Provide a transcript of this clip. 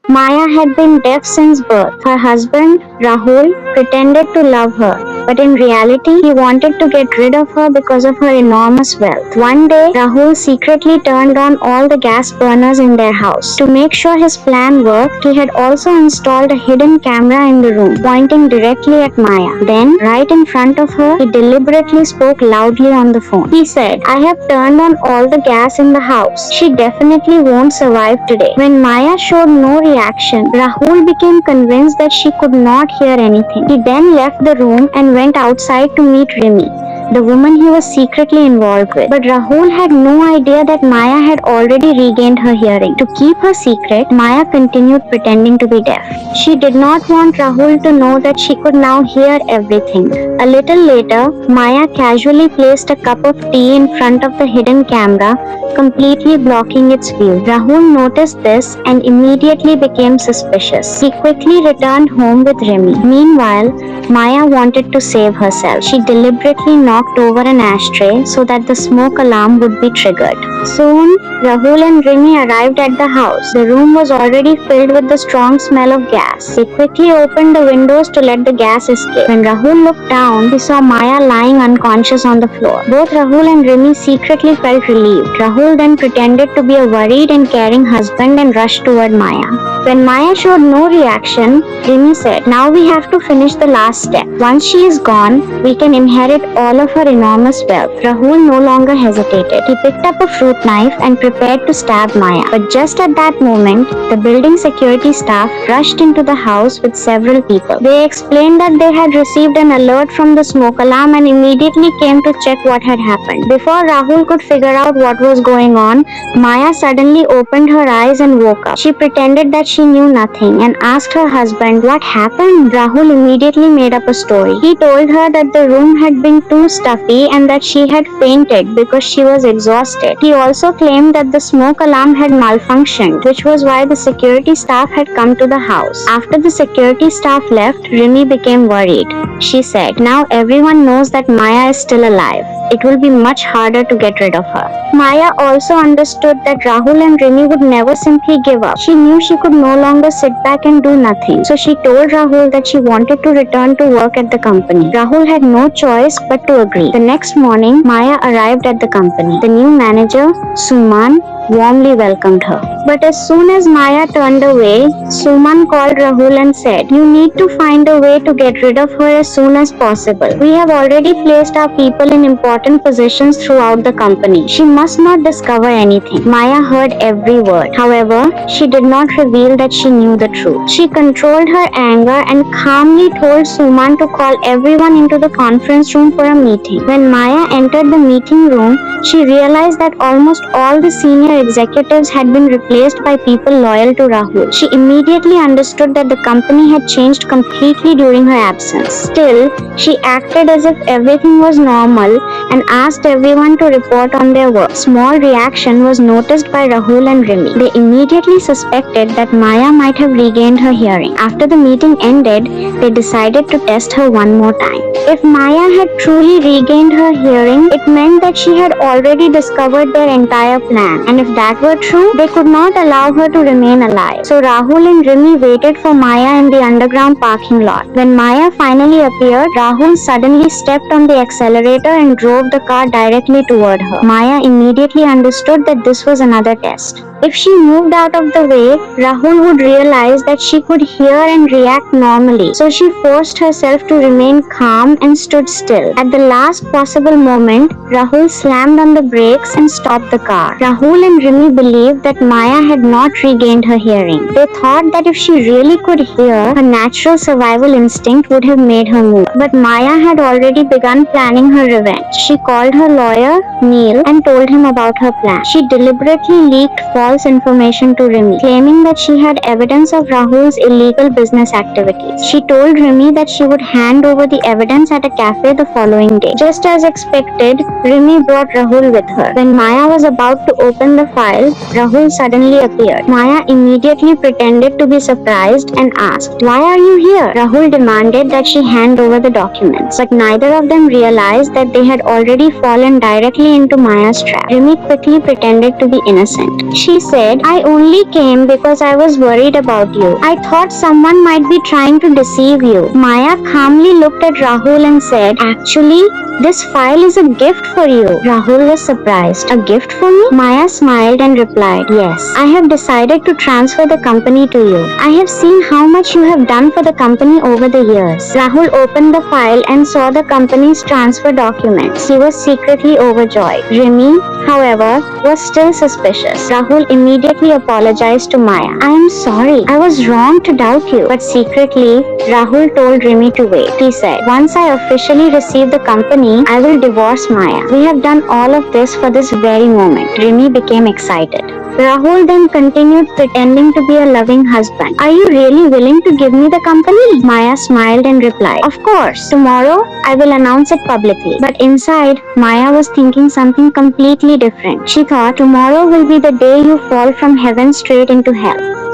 Maya had been deaf since birth. Her husband, Rahul, pretended to love her, but in reality, he wanted to get rid of her because of her enormous wealth. One day, Rahul secretly turned on all the gas burners in their house. To make sure his plan worked, he had also installed a hidden camera in the room, pointing directly at Maya. Then, right in front of her, he deliberately spoke loudly on the phone. He said, "I have turned on all the gas in the house. She definitely won't survive today." When Maya showed no reaction, Rahul became convinced that she could not hear anything. He then left the room and went outside to meet Rimi, the woman he was secretly involved with. But Rahul had no idea that Maya had already regained her hearing. To keep her secret, Maya continued pretending to be deaf. She did not want Rahul to know that she could now hear everything. A little later, Maya casually placed a cup of tea in front of the hidden camera, completely blocking its view. Rahul noticed this and immediately became suspicious. He quickly returned home with Rimi. Meanwhile, Maya wanted to save herself. She deliberately knocked over an ashtray so that the smoke alarm would be triggered. Soon, Rahul and Rimi arrived at the house. The room was already filled with the strong smell of gas. They quickly opened the windows to let the gas escape. When Rahul looked down, he saw Maya lying unconscious on the floor. Both Rahul and Rimi secretly felt relieved. Rahul then pretended to be a worried and caring husband and rushed toward Maya. When Maya showed no reaction, Rimi said, "Now we have to finish the last step. Once she is gone, we can inherit all of her enormous wealth." Rahul no longer hesitated. He picked up a fruit knife and prepared to stab Maya. But just at that moment, the building security staff rushed into the house with several people. They explained that they had received an alert from the smoke alarm and immediately came to check what had happened. Before Rahul could figure out what was going on, Maya suddenly opened her eyes and woke up. She pretended that she knew nothing and asked her husband what happened. Rahul immediately made up a story. He told her that the room had been too stuffy and that she had fainted because she was exhausted. He also claimed that the smoke alarm had malfunctioned, which was why the security staff had come to the house. After the security staff left, Rimi became worried. She said, "Now everyone knows that Maya is still alive. It will be much harder to get rid of her." Maya also understood that Rahul and Rimi would never simply give up. She knew she could no longer sit back and do nothing. So she told Rahul that she wanted to return to work at the company. Rahul had no choice but to agree. The next morning, Maya arrived at the company. The new manager, Suman, warmly welcomed her. But as soon as Maya turned away, Suman called Rahul and said, "You need to find a way to get rid of her as soon as possible. We have already placed our people in important positions throughout the company. She must not discover anything." Maya heard every word. However, she did not reveal that she knew the truth. She controlled her anger and calmly told Suman to call everyone into the conference room for a meeting. When Maya entered the meeting room, she realized that almost all the senior executives had been replaced by people loyal to Rahul. She immediately understood that the company had changed completely during her absence. Still, she acted as if everything was normal and asked everyone to report on their work. Small reaction was noticed by Rahul and Rimi. They immediately suspected that Maya might have regained her hearing. After the meeting ended, they decided to test her one more time. If Maya had truly regained her hearing, it meant that she had already discovered their entire plan. And if that were true, they could not allow her to remain alive. So Rahul and Rimi waited for Maya in the underground parking lot. When Maya finally appeared, Rahul suddenly stepped on the accelerator and drove the car directly toward her. Maya immediately understood that this was another test. If she moved out of the way, Rahul would realize that she could hear and react normally. So she forced herself to remain calm and stood still. At the last possible moment, Rahul slammed on the brakes and stopped the car. Rahul and Rimi believed that Maya had not regained her hearing. They thought that if she really could hear, her natural survival instinct would have made her move. But Maya had already begun planning her revenge. She called her lawyer, Neil, and told him about her plan. She deliberately leaked false information to Rimi, claiming that she had evidence of Rahul's illegal business activities. She told Rimi that she would hand over the evidence at a cafe the following day. Just as expected, Rimi brought Rahul with her. When Maya was about to open the file, Rahul suddenly appeared. Maya immediately pretended to be surprised and asked, "Why are you here?" Rahul demanded that she hand over the documents, but neither of them realized that they had already fallen directly into Maya's trap. Rimi quickly pretended to be innocent. She He said, I only came because I was worried about you. I thought someone might be trying to deceive you. Maya calmly looked at Rahul and said, actually, this file is a gift for you. Rahul was surprised. A gift for me? Maya smiled and replied, yes. I have decided to transfer the company to you. I have seen how much you have done for the company over the years. Rahul opened the file and saw the company's transfer documents. He was secretly overjoyed. Remy, however, was still suspicious. Rahul immediately apologized to Maya. I am sorry. I was wrong to doubt you. But secretly, Rahul told Remy to wait. He said, once I officially receive the company, I will divorce Maya. We have done all of this for this very moment. Remy became excited. Rahul then continued pretending to be a loving husband. Are you really willing to give me the company? Maya smiled and replied, of course. Tomorrow, I will announce it publicly. But inside, Maya was thinking something completely different. She thought tomorrow will be the day you fall from heaven straight into hell.